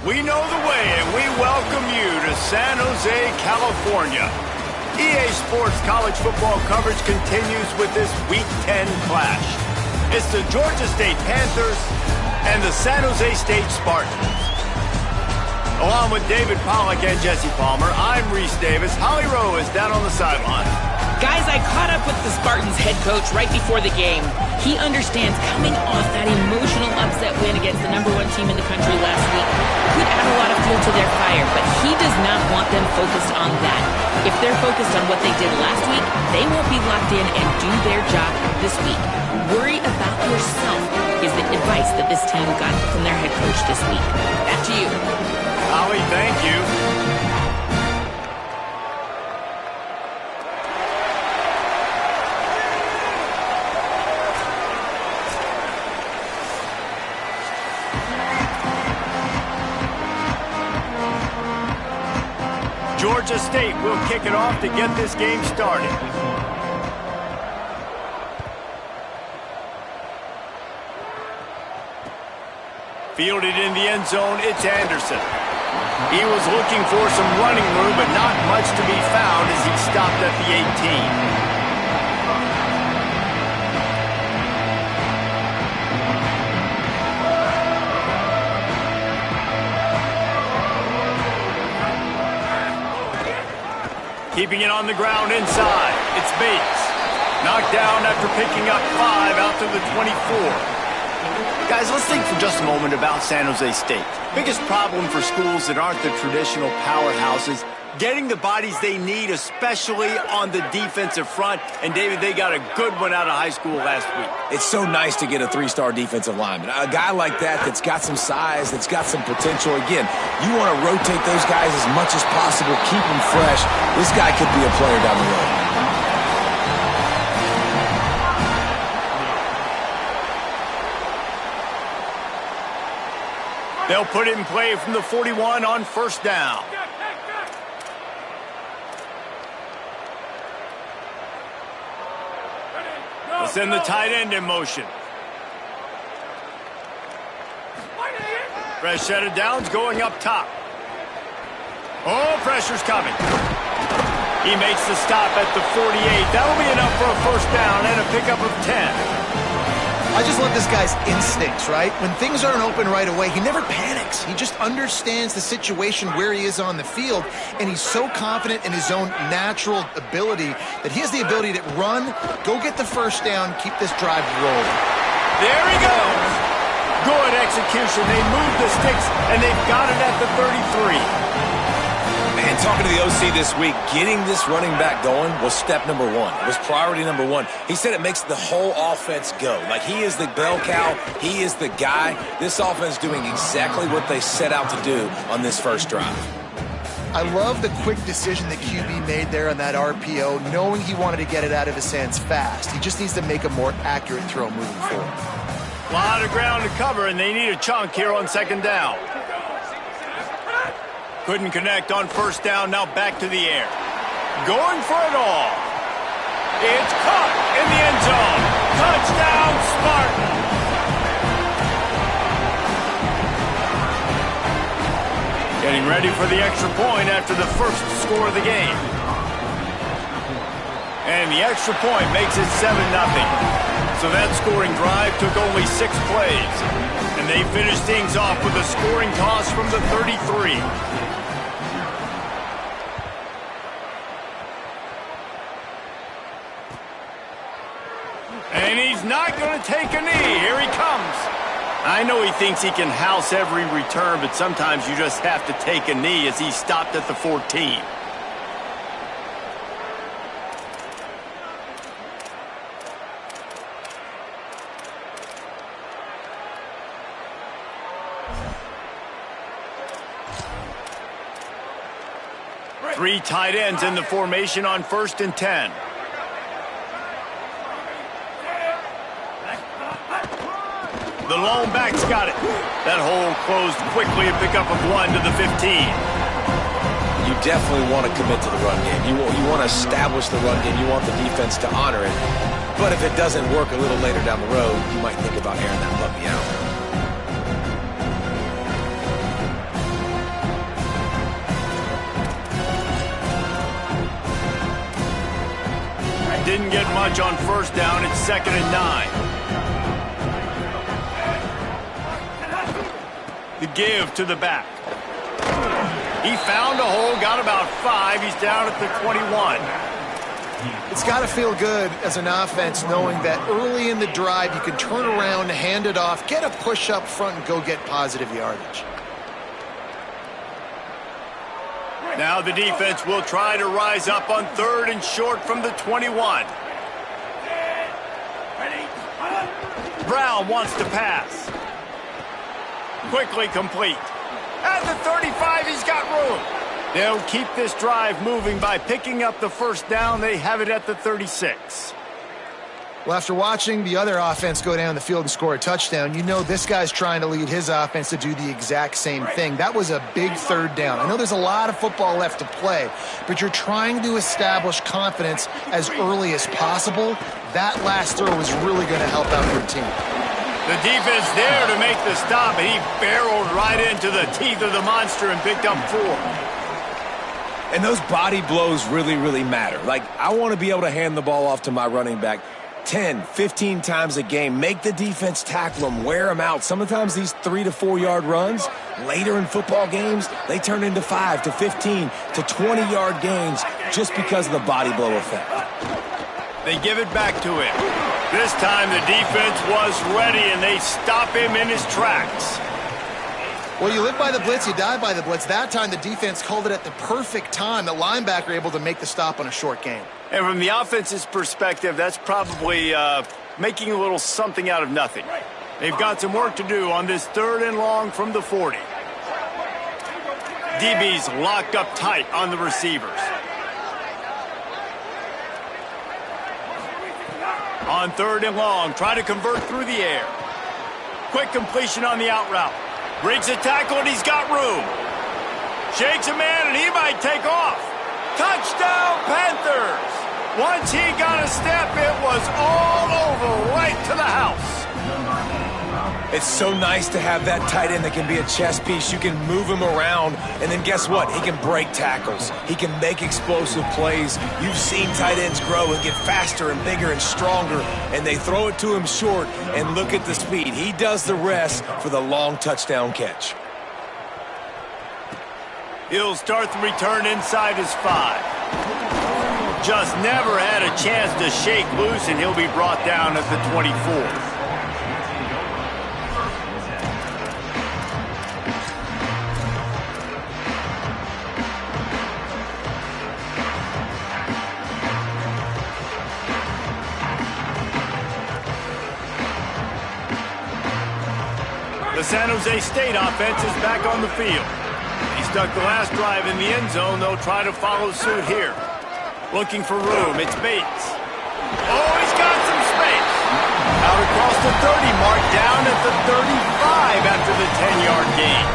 We know the way, and we welcome you to San Jose, California. EA Sports college football coverage continues with this Week 10 clash. It's the Georgia State Panthers and the San Jose State Spartans. Along with David Pollack and Jesse Palmer, I'm Reese Davis. Holly Rowe is down on the sideline. Guys, I caught up with the Spartans head coach right before the game. He understands coming off that emotional upset win against the #1 team in the country last week could add a lot of fuel to their fire, but he does not want them focused on that. If they're focused on what they did last week, they won't be locked in and do their job this week. Worry about yourself is the advice that this team got from their head coach this week. Back to you. Holly, thank you. Georgia State will kick it off to get this game started. Fielded in the end zone, it's Anderson. He was looking for some running room, but not much to be found as he stopped at the 18. Keeping it on the ground inside, it's Bates. Knocked down after picking up 5 out to the 24. Guys, let's think for just a moment about San Jose State. Biggest problem for schools that aren't the traditional powerhouses, getting the bodies they need, especially on the defensive front. And, David, they got a good one out of high school last week. It's so nice to get a 3-star defensive lineman. A guy like that's got some size, that's got some potential. Again, you want to rotate those guys as much as possible, keep them fresh. This guy could be a player down the road. They'll put it in play from the 41 on first down. They'll send the tight end in motion. Fresh set of downs going up top. Oh, pressure's coming. He makes the stop at the 48. That'll be enough for a first down and a pickup of 10. I just love this guy's instincts, right? When things aren't open right away, he never panics. He just understands the situation where he is on the field, and he's so confident in his own natural ability that he has the ability to run, go get the first down, keep this drive rolling. There he goes. Good execution. They moved the sticks, and they've got it at the 33. Man, talking to the OC this week, getting this running back going was step number 1. It was priority number 1. He said it makes the whole offense go. Like, he is the bell cow. He is the guy. This offense doing exactly what they set out to do on this first drive. I love the quick decision that QB made there on that RPO, knowing he wanted to get it out of his hands fast. He just needs to make a more accurate throw moving forward. A lot of ground to cover, and they need a chunk here on second down. Couldn't connect on first down, now back to the air. Going for it all. It's caught in the end zone. Touchdown, Spartans. Getting ready for the extra point after the first score of the game. And the extra point makes it 7-0. So that scoring drive took only 6 plays. And they finished things off with a scoring toss from the 33. And he's not going to take a knee. Here he comes. I know he thinks he can house every return, but sometimes you just have to take a knee as he stopped at the 14. Three tight ends in the formation on 1st and 10. The lone back's got it. That hole closed quickly, a pickup of 1 to the 15. You definitely want to commit to the run game. You want to establish the run game. You want the defense to honor it. But if it doesn't work a little later down the road, you might think about airing that puppy out. didn't get much on first down. It's 2nd and 9. The give to the back. He found a hole, got about 5. He's down at the 21. It's got to feel good as an offense knowing that early in the drive you can turn around, hand it off, get a push up front, and go get positive yardage. Now the defense will try to rise up on 3rd and short from the 21. Brown wants to pass. Quickly complete. At the 35, he's got room. They'll keep this drive moving by picking up the first down. They have it at the 36. Well, after watching the other offense go down the field and score a touchdown, you know this guy's trying to lead his offense to do the exact same thing. That was a big 3rd down. I know there's a lot of football left to play, but you're trying to establish confidence as early as possible. That last throw is really going to help out your team. The defense there to make the stop, and he barreled right into the teeth of the monster and picked up 4. And those body blows really, really matter. Like, I want to be able to hand the ball off to my running back 10, 15 times a game. Make the defense tackle them, wear them out. Sometimes these 3 to 4 yard runs, later in football games, they turn into 5 to 15 to 20 yard gains just because of the body blow effect. They give it back to him. This time the defense was ready, and they stop him in his tracks. Well, you live by the blitz, you die by the blitz. That time the defense called it at the perfect time. The linebacker able to make the stop on a short gain. And from the offense's perspective, that's probably making a little something out of nothing. They've got some work to do on this 3rd and long from the 40. DB's locked up tight on the receivers. On 3rd and long, try to convert through the air. Quick completion on the out route. Breaks a tackle, and he's got room. Shakes a man, and he might take off. Touchdown, Panthers! Once he got a step, it was all over, right to the house. It's so nice to have that tight end that can be a chess piece. You can move him around, and then guess what? He can break tackles. He can make explosive plays. You've seen tight ends grow and get faster and bigger and stronger, and they throw it to him short, and look at the speed. He does the rest for the long touchdown catch. He'll start the return inside his 5. Just never had a chance to shake loose, and he'll be brought down at the 24. The San Jose State offense is back on the field. He stuck the last drive in the end zone. They'll try to follow suit here. Looking for room. It's Bates. Oh, he's got some space. Out across the 30 mark, down at the 35 after the 10-yard gain.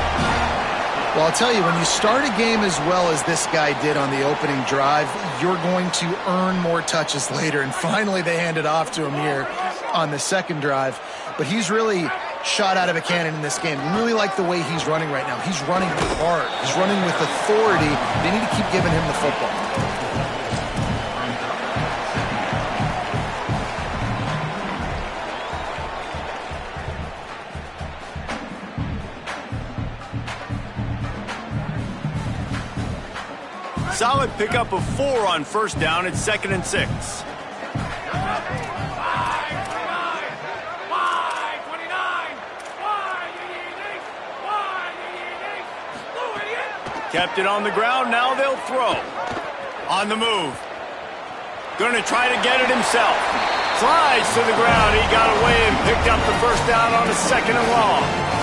Well, I'll tell you, when you start a game as well as this guy did on the opening drive, you're going to earn more touches later. And finally, they hand it off to him here on the 2nd drive. But he's really shot out of a cannon in this game. Really like the way he's running right now. He's running hard. He's running with authority. They need to keep giving him the football. Solid pickup of 4 on first down. It's 2nd and 6. Kept it on the ground. Now they'll throw. On the move. Going to try to get it himself. Slides to the ground. He got away and picked up the first down on a 2nd and long.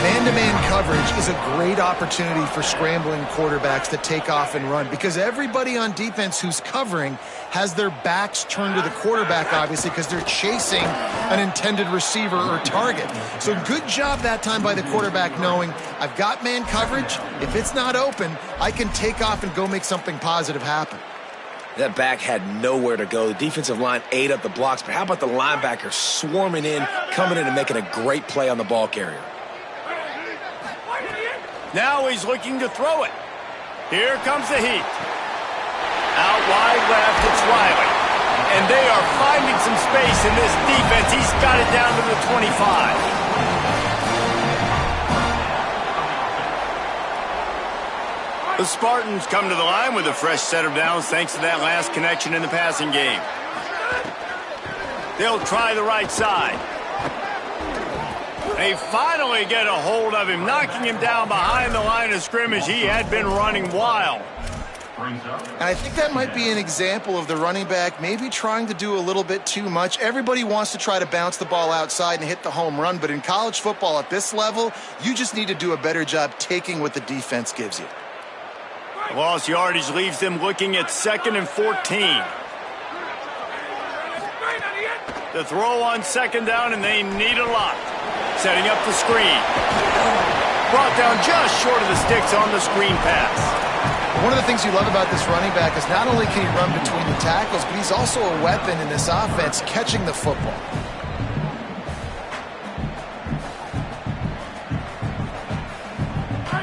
Man-to-man coverage is a great opportunity for scrambling quarterbacks to take off and run because everybody on defense who's covering has their backs turned to the quarterback, obviously, because they're chasing an intended receiver or target. So good job that time by the quarterback knowing I've got man coverage. If it's not open, I can take off and go make something positive happen. That back had nowhere to go. The defensive line ate up the blocks, but how about the linebacker swarming in, coming in and making a great play on the ball carrier? Now he's looking to throw it. Here comes the heat. Out wide left, it's Riley. And they are finding some space in this defense. He's got it down to the 25. The Spartans come to the line with a fresh set of downs thanks to that last connection in the passing game. They'll try the right side. They finally get a hold of him, knocking him down behind the line of scrimmage. He had been running wild. And I think that might be an example of the running back maybe trying to do a little bit too much. Everybody wants to try to bounce the ball outside and hit the home run, but in college football at this level, you just need to do a better job taking what the defense gives you. Lost yardage leaves them looking at 2nd and 14. The throw on 2nd down, and they need a lot. Setting up the screen. Brought down just short of the sticks on the screen pass. One of the things you love about this running back is not only can he run between the tackles, but he's also a weapon in this offense catching the football.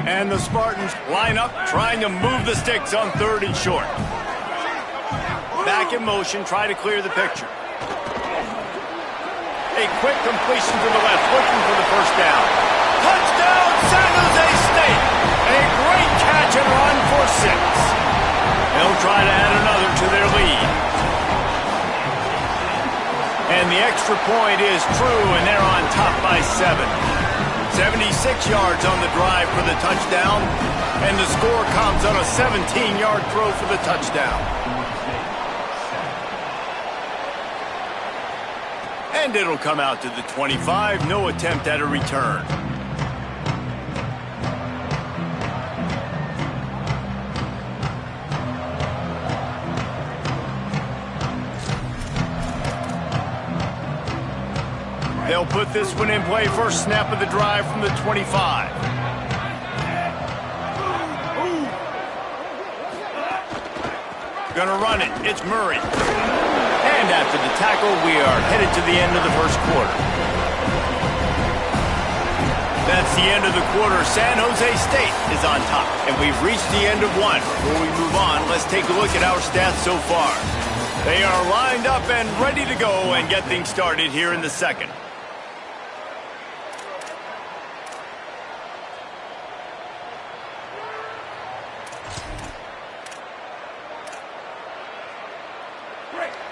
And the Spartans line up, trying to move the sticks on 3rd and short. Back in motion, try to clear the picture. A quick completion to the left, looking for the first down. Touchdown, San Jose State! A great catch and run for 6. They'll try to add another to their lead. And the extra point is true, and they're on top by 7. 76 yards on the drive for the touchdown, and the score comes on a 17-yard throw for the touchdown. And it'll come out to the 25, no attempt at a return. They'll put this one in play. First snap of the drive from the 25. Gonna run it. It's Murray. And after the tackle, we are headed to the end of the first quarter. That's the end of the quarter. San Jose State is on top, and we've reached the end of one. Before we move on, let's take a look at our stats so far. They are lined up and ready to go and get things started here in the second.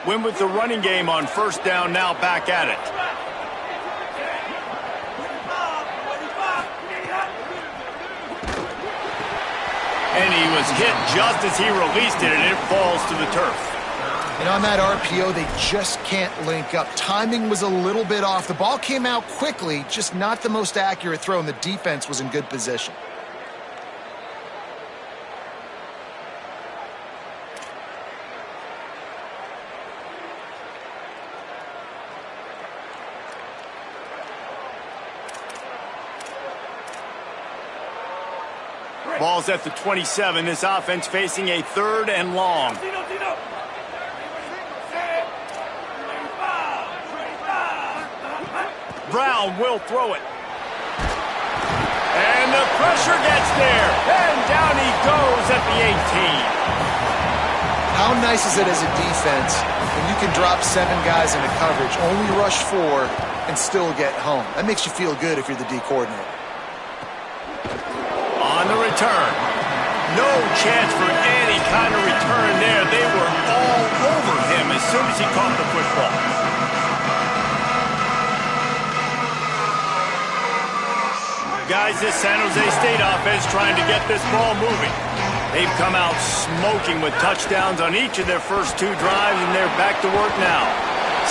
Win with the running game on first down, now back at it. And he was hit just as he released it, and it falls to the turf. And on that RPO, they just can't link up. Timing was a little bit off. The ball came out quickly, just not the most accurate throw, and the defense was in good position. Ball's at the 27. This offense facing a 3rd and long. Brown will throw it. And the pressure gets there. And down he goes at the 18. How nice is it as a defense when you can drop 7 guys into coverage, only rush 4, and still get home? That makes you feel good if you're the D coordinator. On the return. No chance for any kind of return there. They were all over him as soon as he caught the football. Guys, this San Jose State offense trying to get this ball moving. They've come out smoking with touchdowns on each of their first 2 drives, and they're back to work now.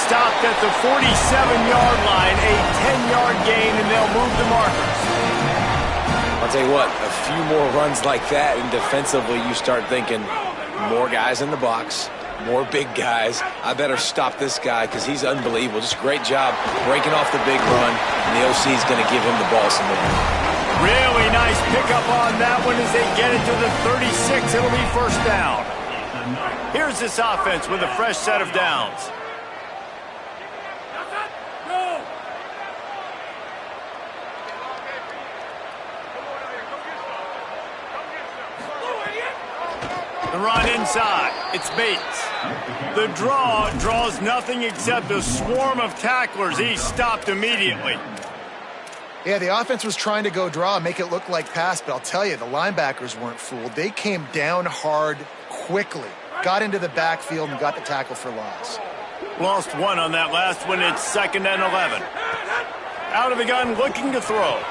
Stopped at the 47-yard line, a 10-yard gain, and they'll move the markers. I'll tell you what, a few more runs like that, and defensively you start thinking more guys in the box, more big guys. I better stop this guy because he's unbelievable. Just a great job breaking off the big run, and the OC is going to give him the ball some more. Really nice pickup on that one as they get it to the 36. It'll be first down. Here's this offense with a fresh set of downs. The run inside. It's Bates. The draw draws nothing except a swarm of tacklers. He's stopped immediately. Yeah, the offense was trying to go draw, make it look like pass, but I'll tell you, the linebackers weren't fooled. They came down hard quickly, got into the backfield, and got the tackle for loss. Lost one on that last one. It's 2nd and 11. Out of the gun, looking to throw.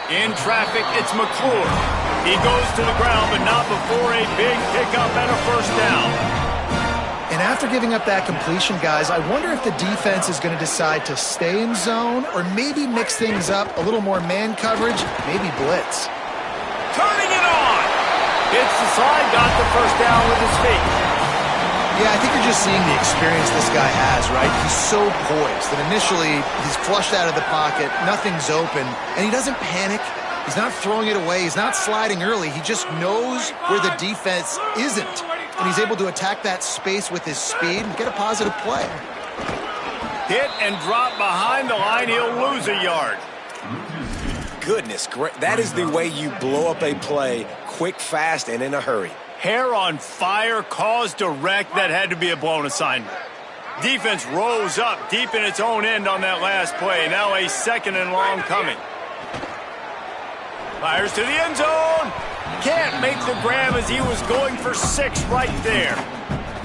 In traffic, it's McClure. He goes to the ground, but not before a big pickup and a first down. And after giving up that completion, guys, I wonder if the defense is going to decide to stay in zone or maybe mix things up, a little more man coverage, maybe blitz. Turning it on. Hits the slide, got the first down with his feet. Yeah, I think you're just seeing the experience this guy has, right? He's so poised that initially he's flushed out of the pocket, nothing's open, and he doesn't panic. He's not throwing it away. He's not sliding early. He just knows where the defense isn't. And he's able to attack that space with his speed and get a positive play. Hit and drop behind the line. He'll lose a yard. Goodness, great. That is the way you blow up a play quick, fast, and in a hurry. Hair on fire, caused a wreck. That had to be a blown assignment. Defense rose up deep in its own end on that last play. Now a 2nd and long coming. Fires to the end zone. Can't make the grab as he was going for 6 right there.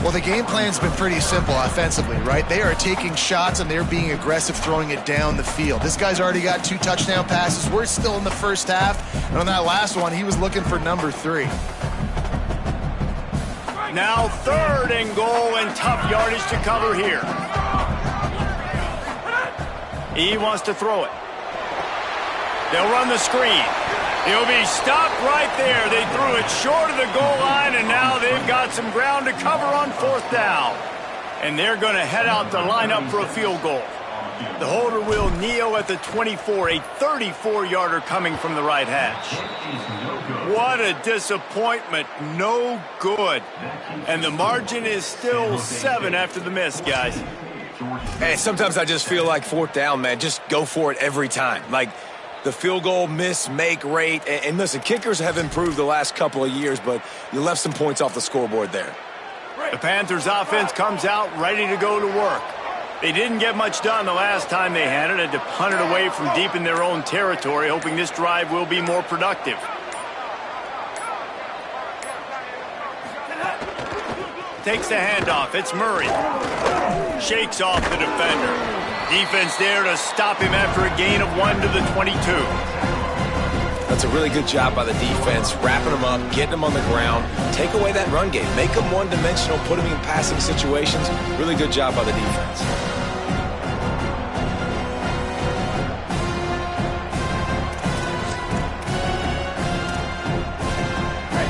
Well, the game plan's been pretty simple offensively, right? They are taking shots and they're being aggressive, throwing it down the field. This guy's already got 2 touchdown passes. We're still in the first half. And on that last one, he was looking for number 3. Now 3rd and goal and tough yardage to cover here. He wants to throw it. They'll run the screen. He'll be stopped right there. They threw it short of the goal line, and now they've got some ground to cover on 4th down. And they're going to head out to line up for a field goal. The holder will kneel at the 24, a 34-yarder coming from the right hash. What a disappointment. No good. And the margin is still 7 after the miss, guys. Hey, sometimes I just feel like 4th down, man. Just go for it every time. Like, the field goal miss-make rate. And listen, kickers have improved the last couple of years, but you left some points off the scoreboard there. The Panthers offense comes out ready to go to work. They didn't get much done the last time they had it. Had to punt it away from deep in their own territory, hoping this drive will be more productive. Takes the handoff. It's Murray. Shakes off the defender. Defense there to stop him after a gain of 1 to the 22. That's a really good job by the defense, wrapping them up, getting them on the ground, take away that run game, make them one-dimensional, put them in passing situations. Really good job by the defense.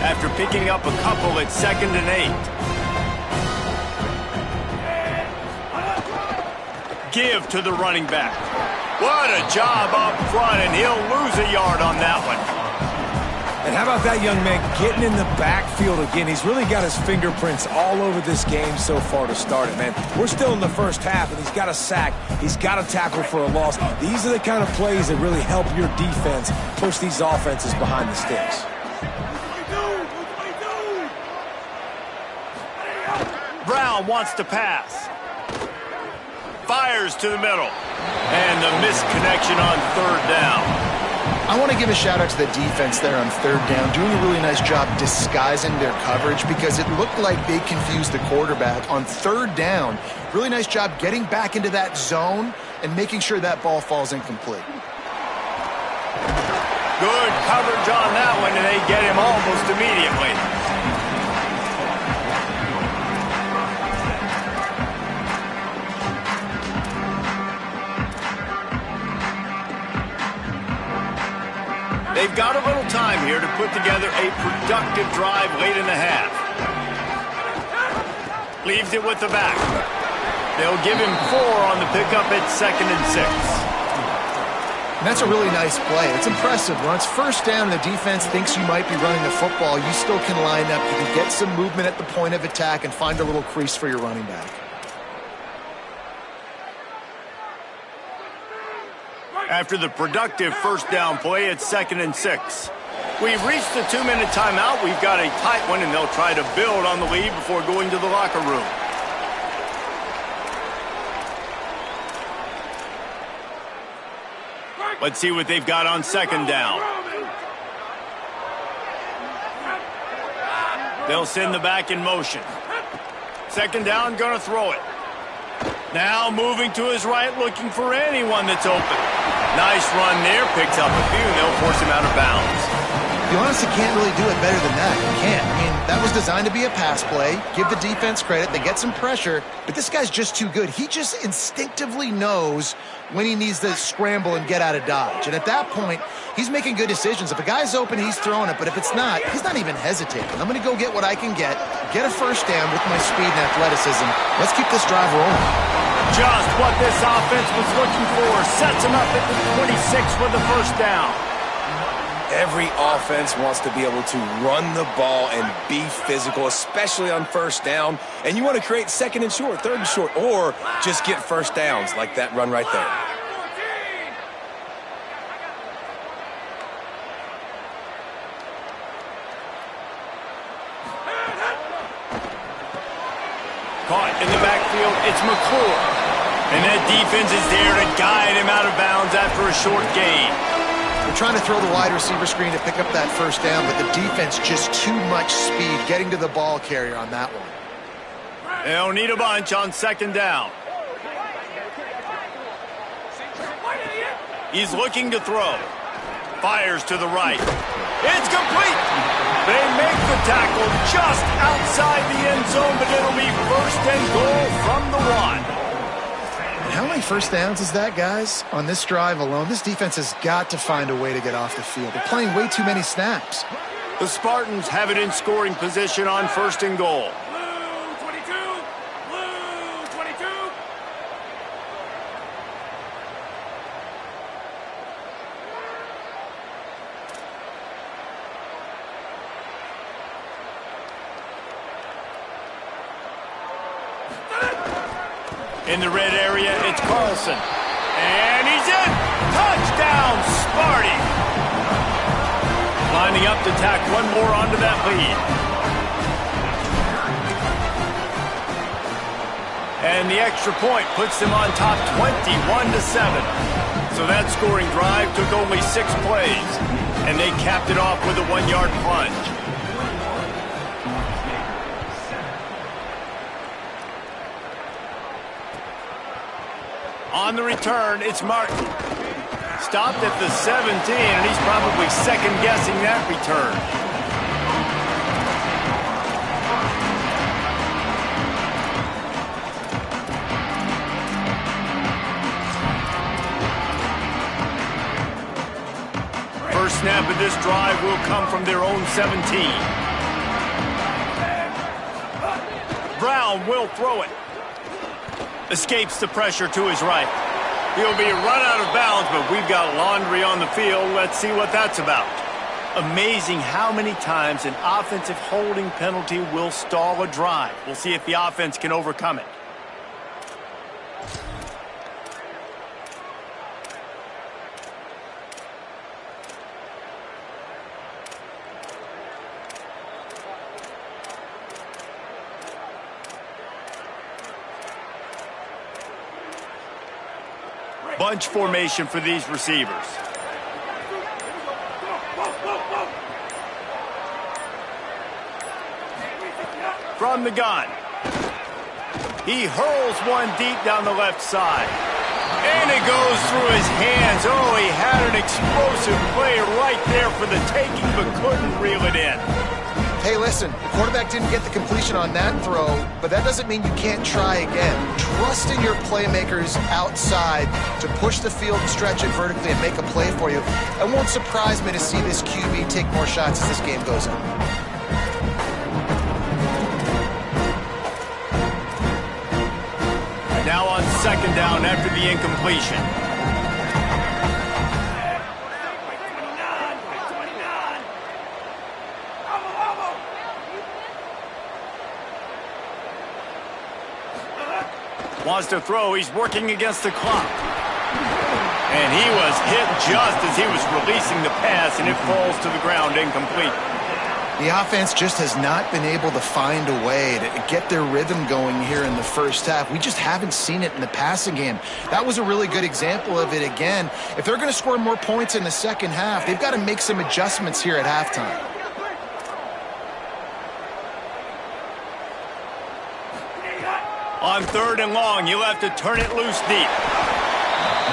After picking up a couple, it's 2nd and 8. Give to the running back. What a job up front, and he'll lose a yard on that one. And how about that young man getting in the backfield again? He's really got his fingerprints all over this game so far to start it, man. We're still in the first half, and he's got a sack. He's got a tackle for a loss. These are the kind of plays that really help your defense push these offenses behind the sticks. Brown wants to pass. Fires to the middle. And the misconnection on 3rd down. I want to give a shout out to the defense there on 3rd down, doing a really nice job disguising their coverage because it looked like they confused the quarterback on 3rd down. Really nice job getting back into that zone and making sure that ball falls incomplete. Good coverage on that one, and they get him almost immediately. They've got a little time here to put together a productive drive late in the half. Leaves it with the back. They'll give him 4 on the pickup at 2nd and 6. And that's a really nice play. It's impressive. When it's 1st down, the defense thinks you might be running the football. You still can line up. You can get some movement at the point of attack and find a little crease for your running back. After the productive 1st down play, it's 2nd and 6. We've reached the 2-minute timeout. We've got a tight one, and they'll try to build on the lead before going to the locker room. Let's see what they've got on second down. They'll send the back in motion. Second down, gonna throw it. Now moving to his right, looking for anyone that's open. Nice run there, picks up a few, and they'll force him out of bounds. You honestly can't really do it better than that. You can't. I mean, that was designed to be a pass play. Give the defense credit. They get some pressure, but this guy's just too good. He just instinctively knows when he needs to scramble and get out of dodge. And at that point, he's making good decisions. If a guy's open, he's throwing it. But if it's not, he's not even hesitating. I'm going to go get what I can get a first down with my speed and athleticism. Let's keep this drive rolling. Just what this offense was looking for. Sets him up at the 26 for the first down. Every offense wants to be able to run the ball and be physical, especially on first down. And you want to create second and short, third and short, or just get first downs like that run right there. Caught in the backfield, it's McClure. And that defense is there to guide him out of bounds after a short gain. They're trying to throw the wide receiver screen to pick up that first down, but the defense just too much speed getting to the ball carrier on that one. They'll need a bunch on second down. He's looking to throw. Fires to the right. It's complete. They make the tackle just outside the end zone, but it'll be first and goal from the 1. How many first downs is that, guys? On this drive alone, this defense has got to find a way to get off the field. They're playing way too many snaps. The Spartans have it in scoring position on first and goal. Blue 22! Blue 22! In the red area, it's Carlson. And he's in! Touchdown, Sparty! Lining up to tack one more onto that lead. And the extra point puts them on top 21-7. So that scoring drive took only 6 plays. And they capped it off with a 1-yard plunge. On the return, it's Martin. Stopped at the 17, and he's probably second-guessing that return. First snap of this drive will come from their own 17. Brown will throw it. Escapes the pressure to his right. He'll be run out of bounds, but we've got laundry on the field. Let's see what that's about. Amazing how many times an offensive holding penalty will stall a drive. We'll see if the offense can overcome it. Bunch formation for these receivers. From the gun. He hurls one deep down the left side. And it goes through his hands. Oh, he had an explosive play right there for the taking, but couldn't reel it in. Hey, listen, the quarterback didn't get the completion on that throw, but that doesn't mean you can't try again. Trust in your playmakers outside to push the field and stretch it vertically and make a play for you. It won't surprise me to see this QB take more shots as this game goes on. Now on second down after the incompletion. Wants to throw. He's working against the clock. And he was hit just as he was releasing the pass, and it falls to the ground incomplete. The offense just has not been able to find a way to get their rhythm going here in the first half. We just haven't seen it in the passing game. That was a really good example of it again. If they're going to score more points in the second half, they've got to make some adjustments here at halftime. On 3rd and long, you'll have to turn it loose deep.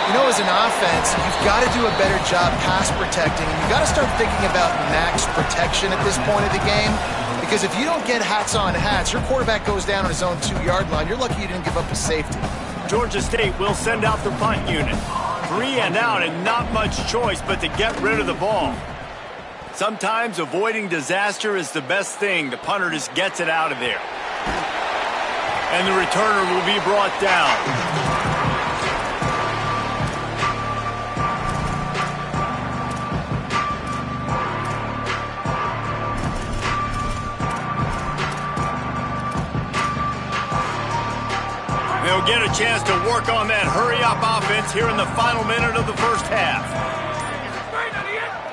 You know, as an offense, you've got to do a better job pass protecting, and you've got to start thinking about max protection at this point of the game, because if you don't get hats on hats, your quarterback goes down on his own 2-yard line. You're lucky you didn't give up a safety. Georgia State will send out the punt unit. 3 and out, and not much choice but to get rid of the ball. Sometimes avoiding disaster is the best thing. The punter just gets it out of there. And the returner will be brought down. They'll get a chance to work on that hurry-up offense here in the final minute of the first half.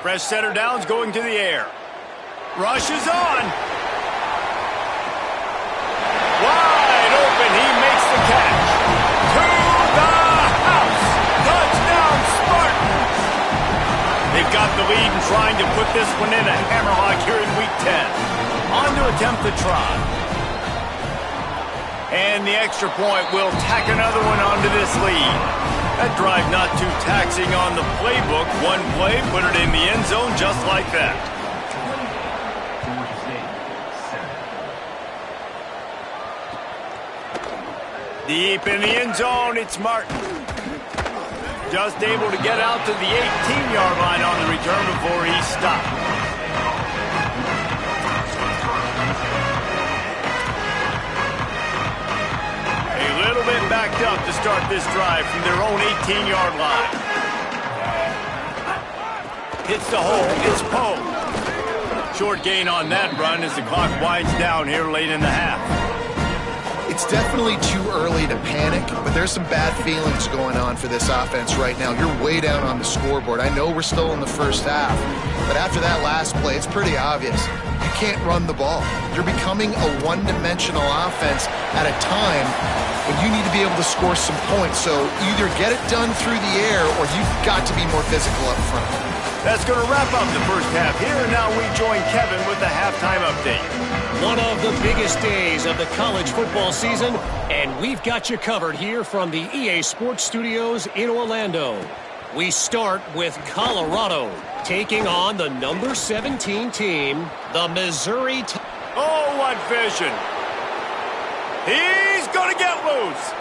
Fresh setter downs going to the air. Rush is on. Wide open. He makes the catch. To the house. Touchdown, Spartans. They've got the lead and trying to put this one in a hammerlock here in Week 10. On to attempt the try. And the extra point will tack another one onto this lead. That drive not too taxing on the playbook. One play, put it in the end zone just like that. Deep in the end zone, it's Martin. Just able to get out to the 18-yard line on the return before he stopped. A little bit backed up to start this drive from their own 18-yard line. Hits the hole. It's Poe. Short gain on that run as the clock winds down here late in the half. It's definitely too early to panic, but there's some bad feelings going on for this offense right now. You're way down on the scoreboard. I know we're still in the first half, but after that last play, it's pretty obvious. You can't run the ball. You're becoming a one-dimensional offense at a time when you need to be able to score some points. So either get it done through the air or you've got to be more physical up front. That's going to wrap up the first half here, and now we join Kevin with the halftime update. One of the biggest days of the college football season, and we've got you covered here from the EA Sports Studios in Orlando. We start with Colorado taking on the number 17 team, the Missouri. Oh, what vision. He's going to get loose.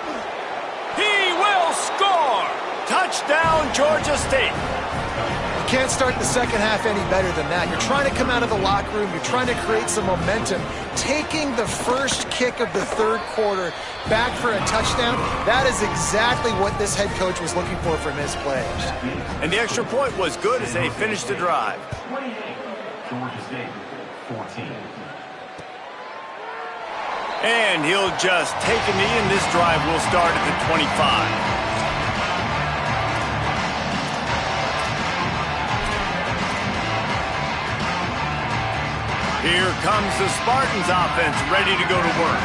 He will score. Touchdown, Georgia State. You can't start the second half any better than that. You're trying to come out of the locker room. You're trying to create some momentum. Taking the first kick of the third quarter back for a touchdown, that is exactly what this head coach was looking for from his players. And the extra point was good as they finished the drive. 28, Georgia State, 14. And he'll just take a knee, and this drive will start at the 25. Here comes the Spartans offense ready to go to work.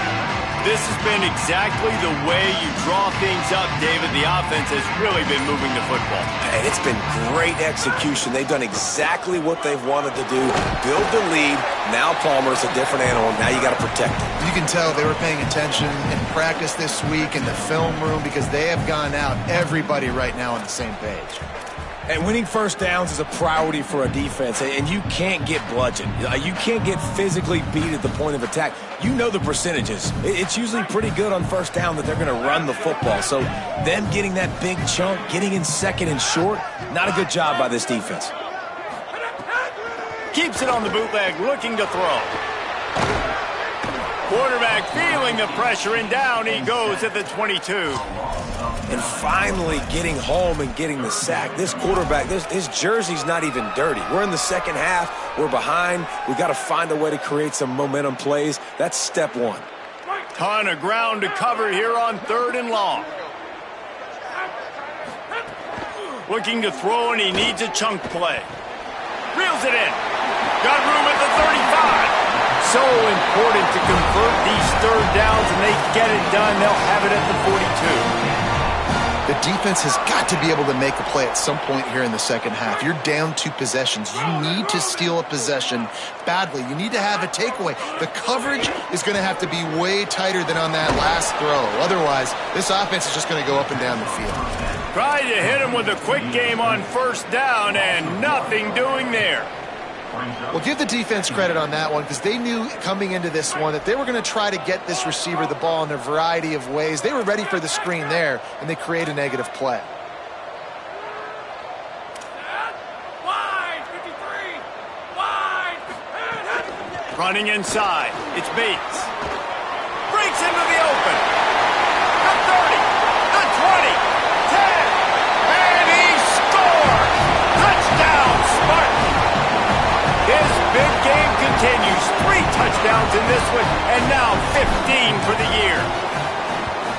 This has been exactly the way you draw things up, David. The offense has really been moving the football. And it's been great execution. They've done exactly what they've wanted to do. Build the lead. Now Palmer's a different animal. Now you got to protect him. You can tell they were paying attention in practice this week in the film room because they have gone out, everybody right now on the same page. And winning first downs is a priority for a defense, and you can't get bludgeoned. You can't get physically beat at the point of attack. You know the percentages. It's usually pretty good on first down that they're going to run the football. So them getting that big chunk, getting in second and short, not a good job by this defense. Keeps it on the bootleg, looking to throw. Quarterback feeling the pressure, and down he goes at the 22. And finally getting home and getting the sack. This quarterback, his jersey's not even dirty. We're in the second half. We're behind. We got to find a way to create some momentum plays. That's step one. Ton of ground to cover here on 3rd and long. Looking to throw, and he needs a chunk play. Reels it in. Got room at the 35. So important to convert these third downs, and they get it done. They'll have it at the 42. The defense has got to be able to make a play at some point here in the second half. You're down 2 possessions. You need to steal a possession badly. You need to have a takeaway. The coverage is going to have to be way tighter than on that last throw. Otherwise, this offense is just going to go up and down the field. Tried to hit him with a quick game on first down, and nothing doing there. Well, give the defense credit on that one because they knew coming into this one that they were going to try to get this receiver the ball in a variety of ways. They were ready for the screen there, and they create a negative play. Running inside. It's Bates. Breaks into the open. The 30, the 20, 10, and he scores! Touchdown, Spartan! His big game continues. 3 touchdowns in this one, and now 15 for the year.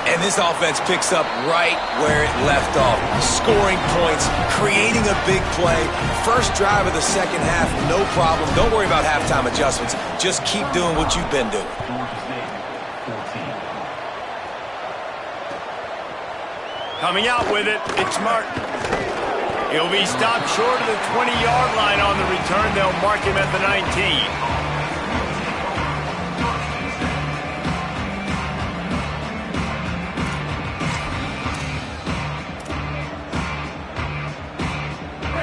And this offense picks up right where it left off. Scoring points, creating a big play. First drive of the second half, no problem. Don't worry about halftime adjustments. Just keep doing what you've been doing. Coming out with it, it's Martin. He'll be stopped short of the 20-yard line on the return. They'll mark him at the 19.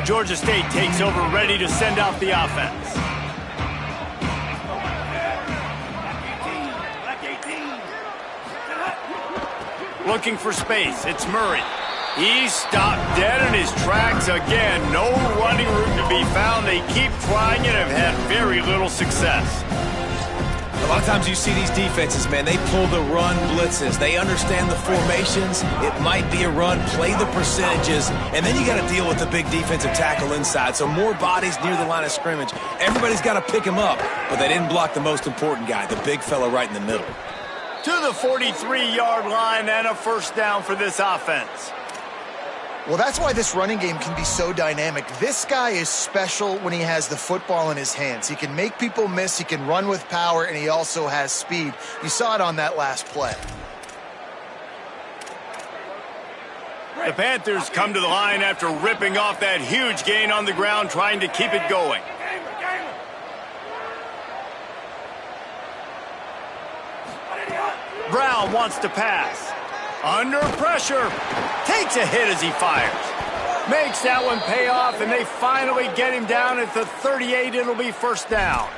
Georgia State takes over, ready to send out the offense. Looking for space, it's Murray. He's stopped dead in his tracks again. No running room to be found. They keep trying and have had very little success. A lot of times you see these defenses, man, they pull the run blitzes. They understand the formations. It might be a run, play the percentages, and then you got to deal with the big defensive tackle inside. So more bodies near the line of scrimmage. Everybody's got to pick him up, but they didn't block the most important guy, the big fella right in the middle. To the 43-yard line and a first down for this offense. Well, that's why this running game can be so dynamic. This guy is special when he has the football in his hands. He can make people miss, he can run with power, and he also has speed. You saw it on that last play. The Panthers come to the line after ripping off that huge gain on the ground, trying to keep it going. Brown wants to pass. Under pressure. Takes a hit as he fires. Makes that one pay off, and they finally get him down at the 38. It'll be first down.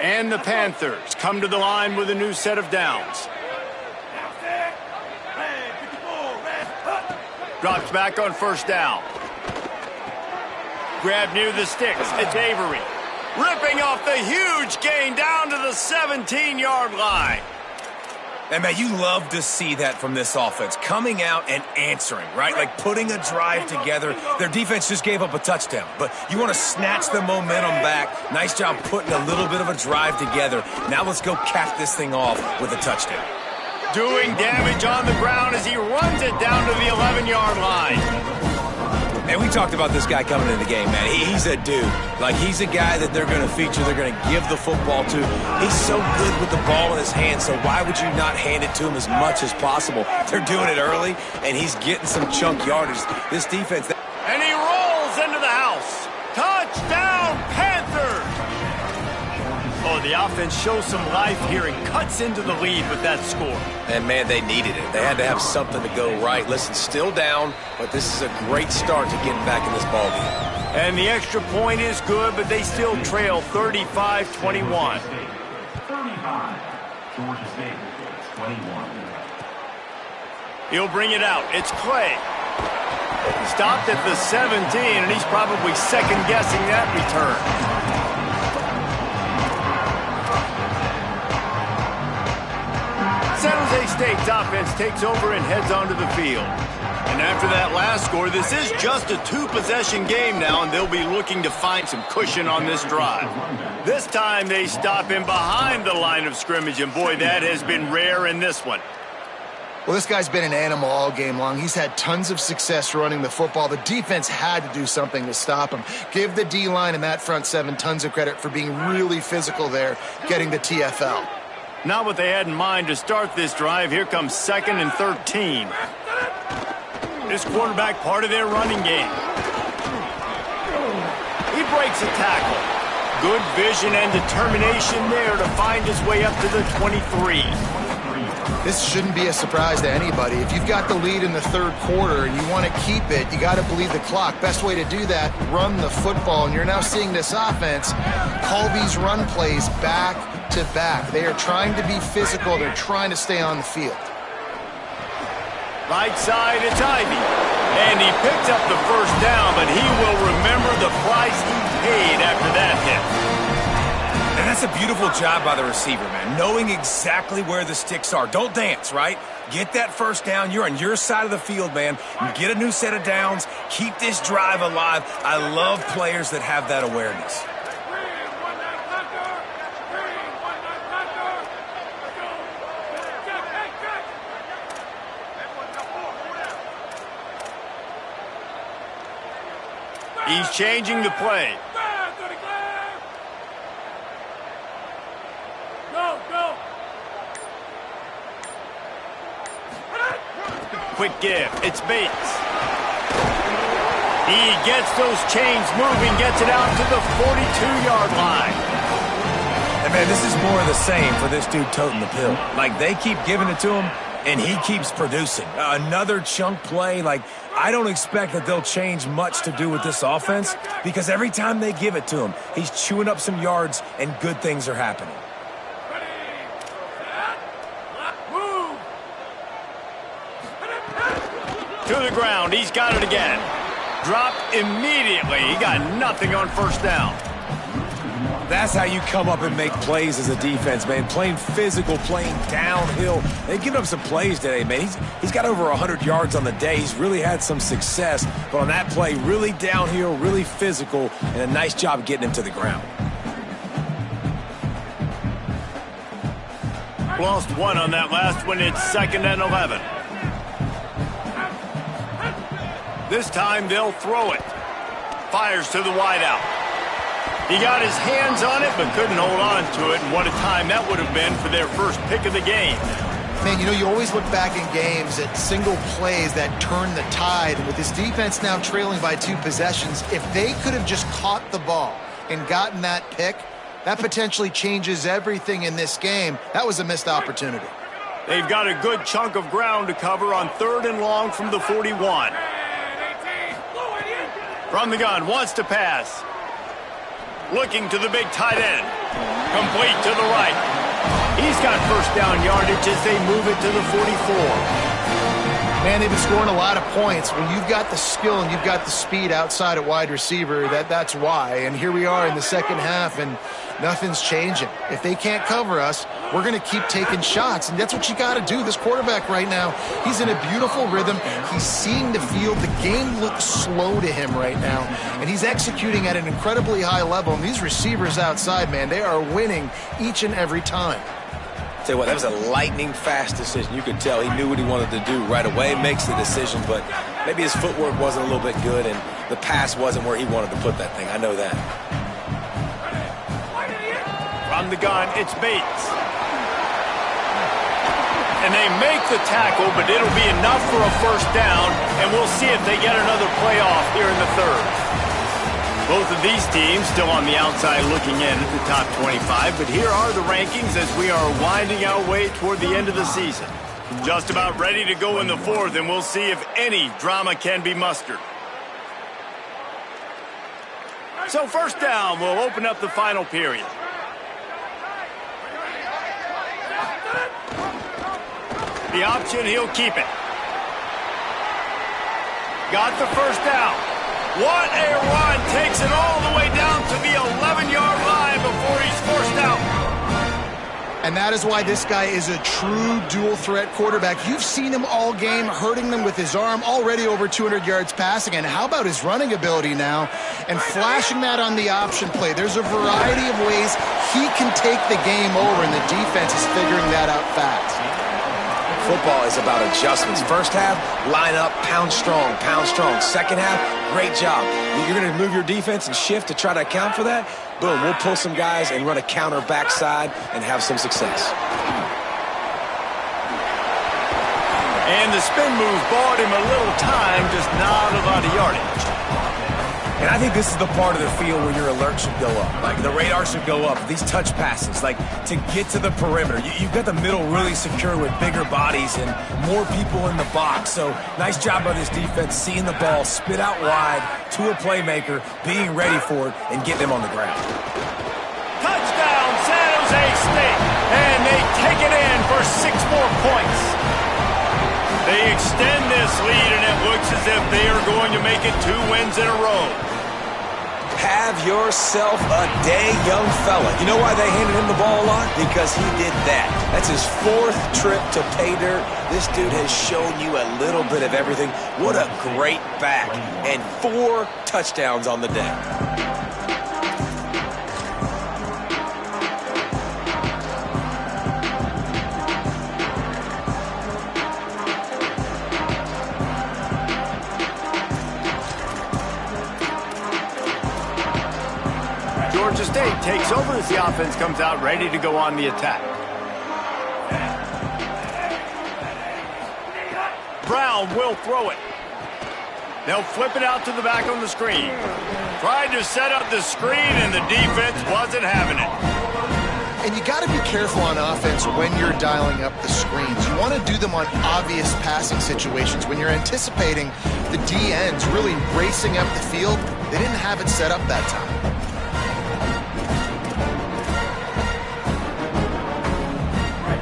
And the Panthers come to the line with a new set of downs. Drops back on first down. Grab near the sticks. It's Avery. Ripping off the huge gain down to the 17-yard line. And, man, you love to see that from this offense. Coming out and answering, right? Like putting a drive together. Their defense just gave up a touchdown. But you want to snatch the momentum back. Nice job putting a little bit of a drive together. Now let's go cap this thing off with a touchdown. Doing damage on the ground as he runs it down to the 11-yard line. And we talked about this guy coming into the game, man. He's a dude. Like, he's a guy that they're going to feature, they're going to give the football to. He's so good with the ball in his hand, so why would you not hand it to him as much as possible? They're doing it early, and he's getting some chunk yardage. This defense... And he rolls into the house. Touchdown, Panthers! Oh, the offense shows some life here and cuts into the lead with that score. And, man, they needed it. They had to have something to go right. Listen, still down, but this is a great start to getting back in this ballgame. And the extra point is good, but they still trail 35-21. 35. Georgia State, 21. He'll bring it out. It's Clay. Stopped at the 17, and he's probably second-guessing that return. San Jose State's offense takes over and heads onto the field. And And after that last score, this is just a two-possession game now, and they'll be looking to find some cushion on this drive. This time they stop him behind the line of scrimmage, and boy, that has been rare in this one. Well, this guy's been an animal all game long. He's had tons of success running the football. The defense had to do something to stop him. Give the D-line and that front seven tons of credit for being really physical there, getting the TFL. Not what they had in mind to start this drive. Here comes 2nd and 13. This quarterback part of their running game. He breaks a tackle. Good vision and determination there to find his way up to the 23. This shouldn't be a surprise to anybody. If you've got the lead in the third quarter and you want to keep it, you got to bleed the clock. Best way to do that, run the football. And you're now seeing this offense call these run plays back to back. They are trying to be physical. They're trying to stay on the field. Right side, it's Ivy. And he picks up the first down, but he will remember the price he paid after that hit. And that's a beautiful job by the receiver, man, knowing exactly where the sticks are. Don't dance, right? Get that first down. You're on your side of the field, man. You get a new set of downs. Keep this drive alive. I love players that have that awareness. He's changing the play. Quick give. It's Bates. He gets those chains moving, gets it out to the 42-yard line. And, man, this is more of the same for this dude toting the pill. Like, they keep giving it to him, and he keeps producing. Another chunk play. Like, I don't expect that they'll change much to do with this offense because every time they give it to him, he's chewing up some yards, and good things are happening. To the ground. He's got it again. Dropped immediately. He got nothing on first down. That's how you come up and make plays as a defense, man. Playing physical, playing downhill. They've given up some plays today, man. He's got over 100 yards on the day. He's really had some success. But on that play, really downhill, really physical, and a nice job getting him to the ground. Lost one on that last one. It's 2nd and 11. This time they'll throw it. Fires to the wideout. He got his hands on it but couldn't hold on to it. And what a time that would have been for their first pick of the game. Man, you know, you always look back in games at single plays that turn the tide. And with this defense now trailing by 2 possessions, if they could have just caught the ball and gotten that pick, that potentially changes everything in this game. That was a missed opportunity. They've got a good chunk of ground to cover on 3rd and long from the 41. From the gun, wants to pass. Looking to the big tight end. Complete to the right. He's got first down yardage as they move it to the 44. Man, they've been scoring a lot of points. When you've got the skill and you've got the speed outside at wide receiver, that's why. And here we are in the second half, and nothing's changing. If they can't cover us, we're going to keep taking shots, and that's what you got to do. This quarterback right now, he's in a beautiful rhythm. He's seeing the field. The game looks slow to him right now, and he's executing at an incredibly high level. And these receivers outside, man, they are winning each and every time. Tell you what, that was a lightning-fast decision. You could tell he knew what he wanted to do right away, makes the decision, but maybe his footwork wasn't a little bit good, and the pass wasn't where he wanted to put that thing. I know that. From the gun, it's Bates. And they make the tackle, but it'll be enough for a first down, and we'll see if they get another playoff here in the 3rd. Both of these teams still on the outside looking in at the top 25, but here are the rankings as we are winding our way toward the end of the season. Just about ready to go in the 4th, and we'll see if any drama can be mustered. So first down, we'll open up the final period. The option, he'll keep it. Got the first down. What a run. Takes it all the way down to the 11-yard line before he's forced out. And that is why this guy is a true dual-threat quarterback. You've seen him all game, hurting them with his arm, already over 200 yards passing. And how about his running ability now? And flashing that on the option play. There's a variety of ways he can take the game over, and the defense is figuring that out fast. Football is about adjustments. First half, line up, pound strong, pound strong. Second half, great job. You're going to move your defense and shift to try to account for that? Boom, we'll pull some guys and run a counter backside and have some success. And the spin move bought him a little time, just not a lot of yardage. And I think this is the part of the field where your alert should go up. Like, the radar should go up. These touch passes, like, to get to the perimeter. You've got the middle really secure with bigger bodies and more people in the box. So, nice job by this defense, seeing the ball spit out wide to a playmaker, being ready for it, and getting him on the ground. Touchdown, San Jose State. And they take it in for 6 more points. They extend this lead, and it looks as if they are going to make it 2 wins in a row. Have yourself a day, young fella. You know why they handed him the ball a lot? Because he did that. That's his 4th trip to pay dirt. This dude has shown you a little bit of everything. What a great back. And 4 touchdowns on the day. Georgia State takes over as the offense comes out ready to go on the attack. Brown will throw it. They'll flip it out to the back on the screen. Tried to set up the screen, and the defense wasn't having it. And you got to be careful on offense when you're dialing up the screens. You want to do them on obvious passing situations. When you're anticipating the DNs really racing up the field, they didn't have it set up that time.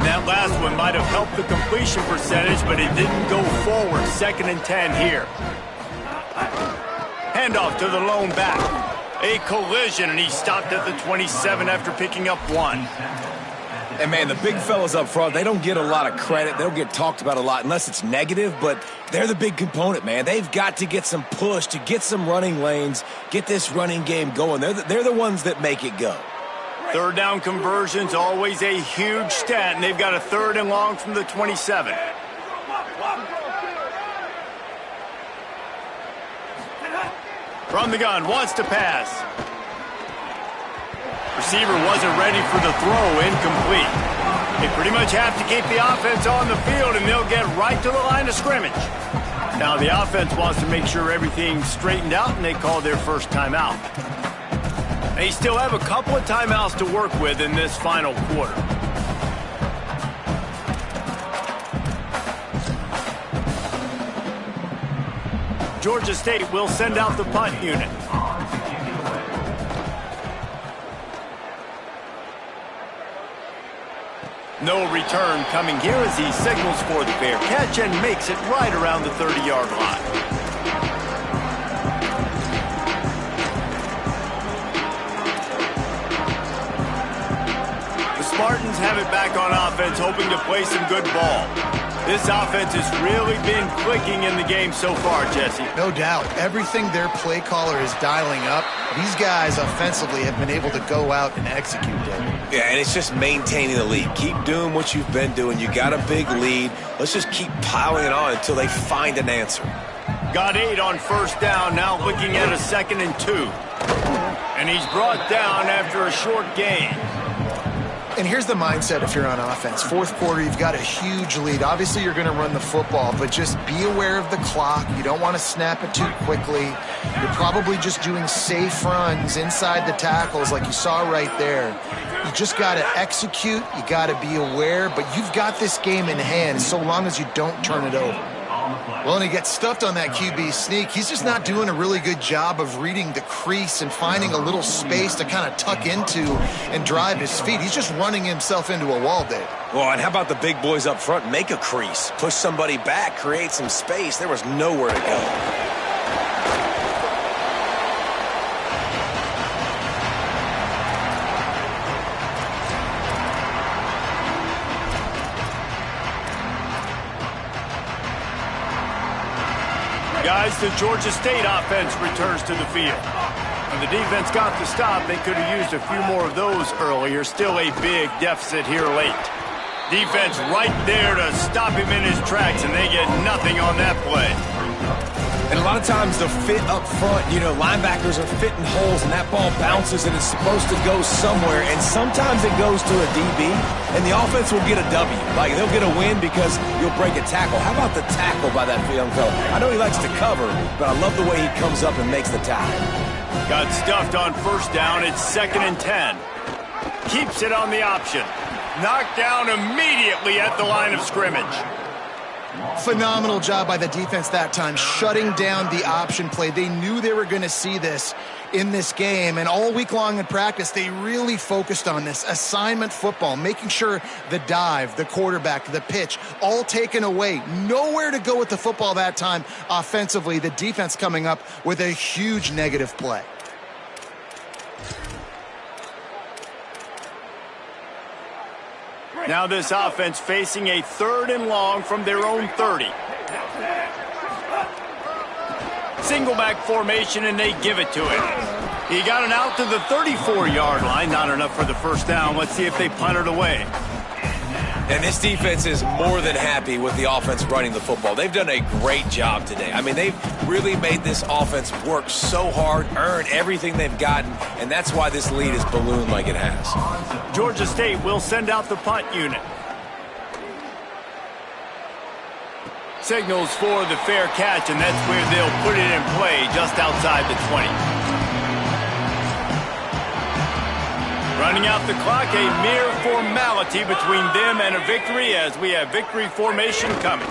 That last one might have helped the completion percentage, but it didn't go forward. 2nd and 10 here. Handoff to the lone back. A collision, and he stopped at the 27 after picking up 1. And, man, the big fellas up front, they don't get a lot of credit. They don't get talked about a lot unless it's negative, but they're the big component, man. They've got to get some push, to get some running lanes, get this running game going. They're the ones that make it go. 3rd down conversion's always a huge stat, and they've got a 3rd and long from the 27. From the gun, wants to pass. Receiver wasn't ready for the throw, incomplete. They pretty much have to keep the offense on the field, and they'll get right to the line of scrimmage. Now the offense wants to make sure everything's straightened out, and they call their first timeout. They still have a couple of timeouts to work with in this final quarter. Georgia State will send out the punt unit. No return coming here as he signals for the fair catch and makes it right around the 30-yard line. Spartans have it back on offense, hoping to play some good ball. This offense has really been clicking in the game so far, Jesse. No doubt. Everything their play caller is dialing up, these guys offensively have been able to go out and execute it. Yeah, and it's just maintaining the lead. Keep doing what you've been doing. You got a big lead. Let's just keep piling it on until they find an answer. Got 8 on 1st down, now looking at a 2nd and 2. And he's brought down after a short gain. And here's the mindset if you're on offense. 4th quarter, you've got a huge lead. Obviously, you're going to run the football, but just be aware of the clock. You don't want to snap it too quickly. You're probably just doing safe runs inside the tackles like you saw right there. You just got to execute. You got to be aware, but you've got this game in hand so long as you don't turn it over. Well, and he gets stuffed on that QB sneak. He's just not doing a really good job of reading the crease and finding a little space to kind of tuck into and drive his feet. He's just running himself into a wall, Dave. Well, and how about the big boys up front? Make a crease. Push somebody back. Create some space. There was nowhere to go. guys, the Georgia State offense returns to the field. When the defense got the stop, they could have used a few more of those earlier. Still a big deficit here late. Defense right there to stop him in his tracks, and they get nothing on that play. And a lot of times the fit up front, linebackers are fitting holes, and that ball bounces, and it's supposed to go somewhere, and sometimes it goes to a DB, and the offense will get a W. Like, they'll get a win because you'll break a tackle. How about the tackle by that young fella? I know he likes to cover, but I love the way he comes up and makes the tackle. Got stuffed on first down. It's 2nd and 10. Keeps it on the option. Knocked down immediately at the line of scrimmage. Phenomenal job by the defense that time, shutting down the option play. They knew they were going to see this in this game, and all week long in practice, they really focused on this assignment football, making sure the dive, the quarterback, the pitch, all taken away. Nowhere to go with the football that time offensively. The defense coming up with a huge negative play. Now this offense facing a 3rd and long from their own 30. Single back formation, and they give it to him. He got it out to the 34-yard line. Not enough for the first down. Let's see if they punt it away. And this defense is more than happy with the offense running the football. They've done a great job today. I mean, they've really made this offense work so hard, earn everything they've gotten, and that's why this lead is ballooned like it has. Georgia State will send out the punt unit. Signals for the fair catch, and that's where they'll put it in play just outside the 20. Running out the clock, a mere formality between them and a victory as we have victory formation coming.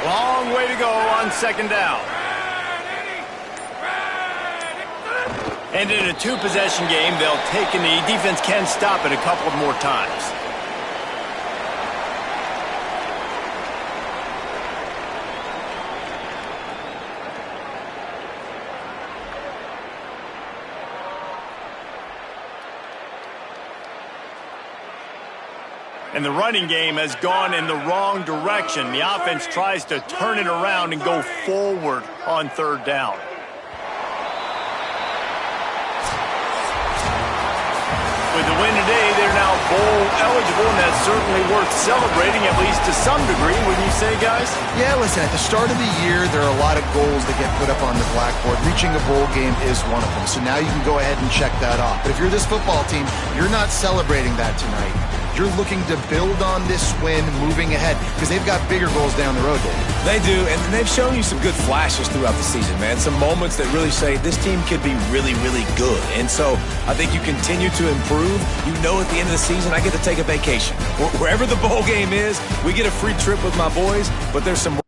Long way to go on 2nd down. And in a 2-possession game, they'll take a knee. Defense can stop it a couple more times. And the running game has gone in the wrong direction. The offense tries to turn it around and go forward on 3rd down. With the win today, they're now bowl eligible, and that's certainly worth celebrating, at least to some degree, wouldn't you say, guys? Yeah, listen, at the start of the year, there are a lot of goals that get put up on the blackboard. Reaching a bowl game is one of them. So now you can go ahead and check that off. But if you're this football team, you're not celebrating that tonight. You're looking to build on this win moving ahead because they've got bigger goals down the road, Dave. They do, and they've shown you some good flashes throughout the season, man. Some moments that really say this team could be really, really good. And so I think you continue to improve. You know at the end of the season, I get to take a vacation. Wherever the bowl game is, we get a free trip with my boys, but there's some